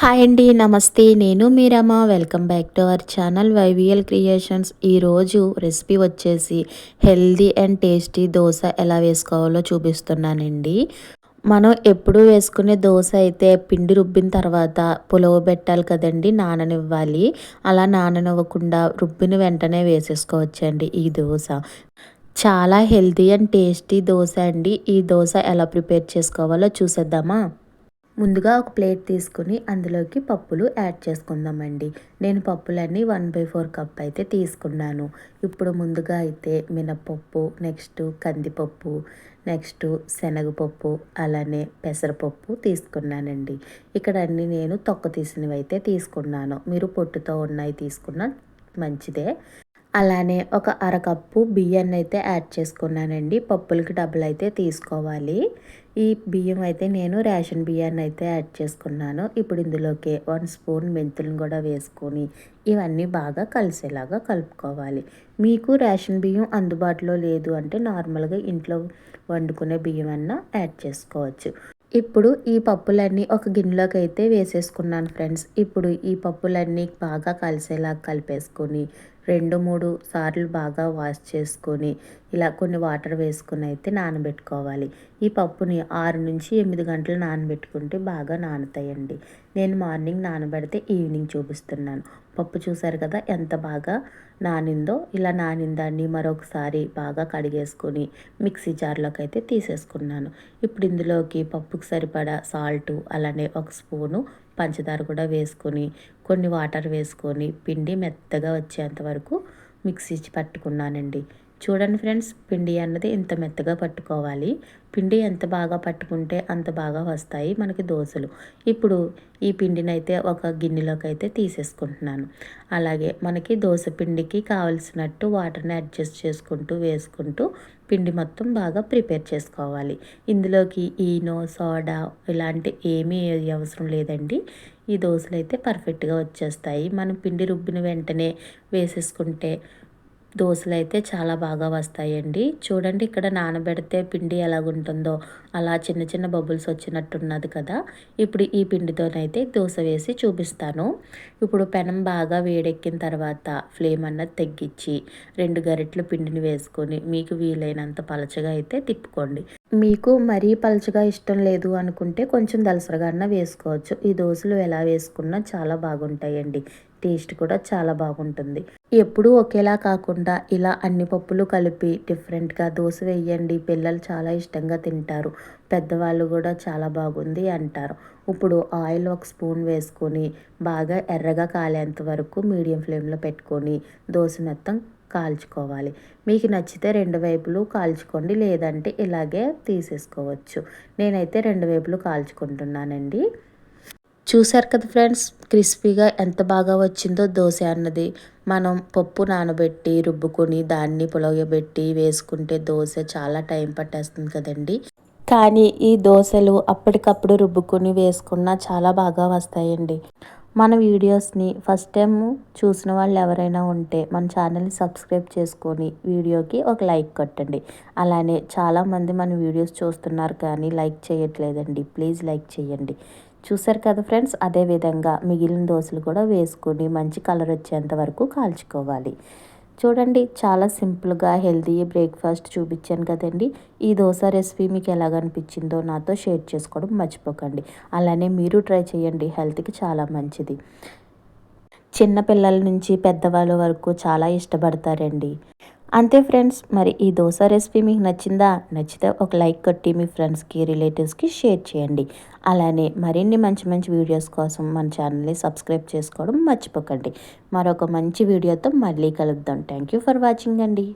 Hi అండి, నమస్తే. నేను మీ Rama. Welcome back to our channel YVL creations. ఈరోజు రెసిపీ వచ్చేసి హెల్దీ అండ్ టేస్టీ దోశ ఎలా వేసుకోవాలో చూపిస్తున్నానండి. మనం ఎప్పుడు వేసుకునే దోశ అయితే పిండి రుబ్బిన తర్వాత పులవబెట్టాలి కదండి, నాననివ్వాలి. అలా నాననివ్వకుండా రుబ్బిన వెంటనే వేసేసుకోవచ్చండి ఈ దోశ. చాలా హెల్దీ అండ్ టేస్టీ దోశ అండి. ఈ దోశ ఎలా ప్రిపేర్ చేసుకోవాలో చూసేద్దామా. ముందుగా ఒక ప్లేట్ తీసుకుని అందులోకి పప్పులు యాడ్ చేసుకుందామండి. నేను పప్పులన్నీ 1/4 కప్ అయితే తీసుకున్నాను. ఇప్పుడు ముందుగా అయితే మినపప్పు, నెక్స్ట్ కందిపప్పు, నెక్స్ట్ శనగపప్పు, అలానే పెసరపప్పు తీసుకున్నానండి. ఇక్కడ అన్నీ నేను తొక్క తీసినవి అయితే తీసుకున్నాను. మీరు పొట్టుతో ఉన్నాయి తీసుకున్న మంచిదే. అలానే ఒక అరకప్పు బియ్యాన్ని అయితే యాడ్ చేసుకున్నానండి. పప్పులకి డబ్బులు అయితే తీసుకోవాలి. ఈ బియ్యం అయితే నేను రేషన్ బియ్యాన్ని అయితే యాడ్ చేసుకున్నాను. ఇప్పుడు ఇందులోకి 1 స్పూన్ మెంతులను కూడా వేసుకొని ఇవన్నీ బాగా కలిసేలాగా కలుపుకోవాలి. మీకు రేషన్ బియ్యం అందుబాటులో లేదు అంటే నార్మల్గా ఇంట్లో వండుకునే బియ్యం అన్నా యాడ్ చేసుకోవచ్చు. ఇప్పుడు ఈ పప్పులన్నీ ఒక గిన్నెలోకి అయితే వేసేసుకున్నాను ఫ్రెండ్స్. ఇప్పుడు ఈ పప్పులన్నీ బాగా కలిసేలా కలిపేసుకొని 2-3 సార్లు బాగా వాష్ చేసుకొని ఇలా కొన్ని వాటర్ వేసుకొని అయితే నానబెట్టుకోవాలి. ఈ పప్పుని 6-8 గంటలు నానబెట్టుకుంటే బాగా నానుతాయండి. నేను మార్నింగ్ నానబెడితే ఈవినింగ్ చూపిస్తున్నాను. పప్పు చూసారు కదా ఎంత బాగా నానిందో. ఇలా నానిన దాన్ని మరొకసారి బాగా కడిగేసుకొని మిక్సీ జార్లోకి అయితే తీసేసుకున్నాను. ఇప్పుడు ఇందులోకి పప్పుకు సరిపడా సాల్టు, అలానే 1 స్పూను పంచదార కూడా వేసుకొని కొన్ని వాటర్ వేసుకొని పిండి మెత్తగా వచ్చేంత వరకు మిక్సీ పట్టుకున్నానండి. చూడండి ఫ్రెండ్స్, పిండి అన్నది ఇంత మెత్తగా పట్టుకోవాలి. పిండి ఎంత బాగా పట్టుకుంటే అంత బాగా వస్తాయి మనకి దోశలు. ఇప్పుడు ఈ పిండిని అయితే ఒక గిన్నెలోకి అయితే తీసేసుకుంటున్నాను. అలాగే మనకి దోశ పిండికి కావలసినట్టు వాటర్ని అడ్జస్ట్ చేసుకుంటూ వేసుకుంటూ పిండి మొత్తం బాగా ప్రిపేర్ చేసుకోవాలి. ఇందులోకి ఈనో, సోడా ఇలాంటి ఏమీ అవసరం లేదండి. ఈ దోశలు అయితే పర్ఫెక్ట్గా వచ్చేస్తాయి. మనం పిండి రుబ్బిన వెంటనే వేసేసుకుంటే దోశలు అయితే చాలా బాగా వస్తాయండి. చూడండి, ఇక్కడ నానబెడితే పిండి ఎలాగుంటుందో అలా చిన్న చిన్న బబుల్స్ వచ్చినట్టున్నది కదా. ఇప్పుడు ఈ పిండితోనైతే దోశ వేసి చూపిస్తాను. ఇప్పుడు పెనం బాగా వేడెక్కిన తర్వాత ఫ్లేమ్ అన్నది తగ్గించి 2 గరిటెల పిండిని వేసుకొని మీకు వీలైనంత పలచగా అయితే తిప్పుకోండి. మీకు మరీ పలచగా ఇష్టం లేదు అనుకుంటే కొంచెం దలసరగా వేసుకోవచ్చు. ఈ దోశలు ఎలా వేసుకున్నా చాలా బాగుంటాయండి. టేస్ట్ కూడా చాలా బాగుంటుంది. ఎప్పుడూ ఒకేలా కాకుండా ఇలా అన్ని పప్పులు కలిపి డిఫరెంట్గా దోశ వేయండి. పిల్లలు చాలా ఇష్టంగా తింటారు. పెద్దవాళ్ళు కూడా చాలా బాగుంది అంటారు. ఇప్పుడు ఆయిల్ 1 స్పూన్ వేసుకొని బాగా ఎర్రగా కాలేంత వరకు మీడియం ఫ్లేమ్లో పెట్టుకొని దోశ మొత్తం కాల్చుకోవాలి. మీకు నచ్చితే 2 వైపులు కాల్చుకోండి, లేదంటే ఇలాగే తీసేసుకోవచ్చు. నేనైతే 2 వైపులు కాల్చుకుంటున్నానండి. చూసారు కదా ఫ్రెండ్స్, క్రిస్పీగా ఎంత బాగా వచ్చిందో దోశ అన్నది. మనం పప్పు నానబెట్టి రుబ్బుకొని దాన్ని పులగబెట్టి వేసుకుంటే దోశ చాలా టైం పట్టేస్తుంది కదండి. కానీ ఈ దోశలు అప్పటికప్పుడు రుబ్బుకొని వేసుకున్నా చాలా బాగా వస్తాయండి. మన వీడియోస్ని ఫస్ట్ టైం చూసిన వాళ్ళు ఎవరైనా ఉంటే మన ఛానల్ని సబ్స్క్రైబ్ చేసుకొని వీడియోకి ఒక లైక్ కొట్టండి. అలానే చాలామంది మన వీడియోస్ చూస్తున్నారు కానీ లైక్ చేయట్లేదండి. ప్లీజ్ లైక్ చేయండి. చూసారు కదా ఫ్రెండ్స్, అదేవిధంగా మిగిలిన దోశలు కూడా వేసుకొని మంచి కలర్ వచ్చేంత వరకు కాల్చుకోవాలి. చూడండి, చాలా సింపుల్గా హెల్తీ బ్రేక్ఫాస్ట్ చూపించాను కదండి. ఈ దోశ రెసిపీ మీకు ఎలాగ అనిపించిందో నాతో షేర్ చేసుకోవడం మర్చిపోకండి. అలానే మీరు ట్రై చేయండి, హెల్త్కి చాలా మంచిది. చిన్న పిల్లల నుంచి పెద్దవాళ్ళ వరకు చాలా ఇష్టపడతారండి. అంతే ఫ్రెండ్స్, మరి ఈ దోశ రెసిపీ మీకు నచ్చిందా? నచ్చితే ఒక లైక్ కొట్టి మీ ఫ్రెండ్స్కి, రిలేటివ్స్కి షేర్ చేయండి. అలానే మరిన్ని మంచి మంచి వీడియోస్ కోసం మన ఛానల్ని సబ్స్క్రైబ్ చేసుకోవడం మర్చిపోకండి. మరొక మంచి వీడియోతో మళ్ళీ కలుద్దాం. థ్యాంక్ యూ ఫర్ వాచింగ్ అండి.